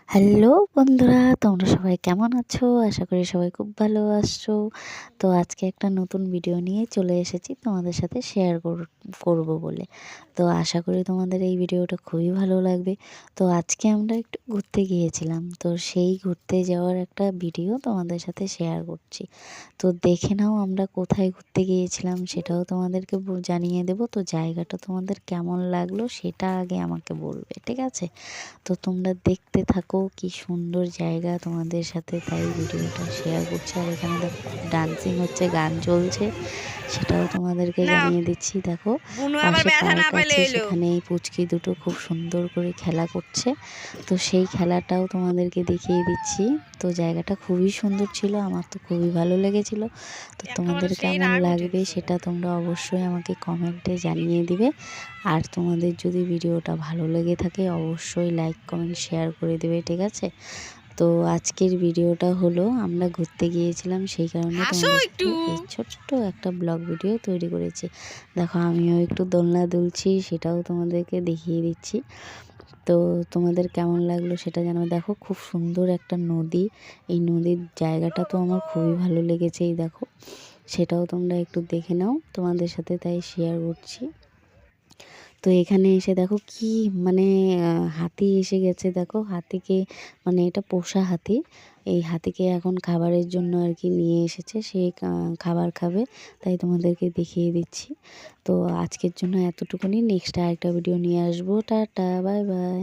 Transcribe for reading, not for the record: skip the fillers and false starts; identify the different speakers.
Speaker 1: Hello বন্ধুরা, তোমরা সবাই কেমন আছো? আশা করি সবাই খুব ভালো আছো। তো আজকে একটা নতুন ভিডিও নিয়ে চলে এসেছি তোমাদের সাথে শেয়ার করব বলে। তো আশা করি তোমাদের এই ভিডিওটা খুবই ভালো লাগবে। তো আজকে আমরা একটু ঘুরতে গিয়েছিলাম, তো সেই ঘুরতে যাওয়ার একটা ভিডিও তোমাদের সাথে শেয়ার করছি। তো দেখে নাও আমরা কোথায় ঘুরতে গিয়েছিলাম, সেটাও তোমাদেরকে জানিয়ে দেবো। তো জায়গাটা তোমাদের কেমন লাগলো সেটা আগে আমাকে বলবে, ঠিক আছে? তো তোমরা দেখতে থাকো, কি সুন্দর জায়গা তোমাদের সাথে তাই ভিডিওটা শেয়ার করছি। আর এখানে দেখো ডান্সিং হচ্ছে, গান চলছে, সেটাও তোমাদেরকে
Speaker 2: নাও
Speaker 1: জানিয়ে দিচ্ছি। দেখো
Speaker 2: বুনু আবার
Speaker 1: পাশে
Speaker 2: ব্যথা না
Speaker 1: পার্ক
Speaker 2: পেলে
Speaker 1: আছে,
Speaker 2: এলো।
Speaker 1: সেখানে এই পুচকি দুটো খুব সুন্দর করে খেলা করছে। তো সেই খেলাটাও তোমাদেরকে দেখিয়ে দিচ্ছি। তো জায়গাটা খুবই সুন্দর ছিল, আমার তো খুবই ভালো লেগেছিল। তো
Speaker 2: একেবারে
Speaker 1: তোমাদের
Speaker 2: সেই
Speaker 1: কেমন
Speaker 2: রাগ উঠে
Speaker 1: লাগবে
Speaker 2: গেছে
Speaker 1: সেটা
Speaker 2: ওদের।
Speaker 1: তোমরা অবশ্যই আমাকে কমেন্টে জানিয়ে দিবে। আর তোমাদের যদি ভিডিওটা ভালো লেগে থাকে অবশ্যই লাইক কমেন্ট শেয়ার করে দেবে, ঠিক আছে? তো আজকের ভিডিওটা হলো আমরা ঘুরতে গিয়েছিলাম, সেই কারণে
Speaker 2: হাসো
Speaker 1: তোমাদের সাথে
Speaker 2: একটু।
Speaker 1: এই ছোট্ট একটা ব্লগ ভিডিও তৈরি করেছি। দেখো আমিও একটু দোলনা দুলছি, সেটাও তোমাদেরকে দেখিয়ে দিচ্ছি। তো তোমাদের কেমন লাগলো সেটা জানাবে। দেখো খুব সুন্দর একটা নদী, এই নদীর জায়গাটা তো আমার খুবই ভালো লেগেছে। এই দেখো, সেটাও তোমরা একটু দেখে নাও, তোমাদের সাথে তাই শেয়ার করছি। তো এখানে এসে দেখো কি মানে হাতি এসে গেছে। দেখো হাতিকে, মানে এটা পোষা হাতি, এই হাতিকে এখন খাবারের জন্য আর কি নিয়ে এসেছে, সে খাবার খাবে, তাই তোমাদেরকে দেখিয়ে দিচ্ছি। তো আজকের জন্য এতটুকুনি, নেক্সট আরেকটা ভিডিও নিয়ে আসবো। Tata, bye bye.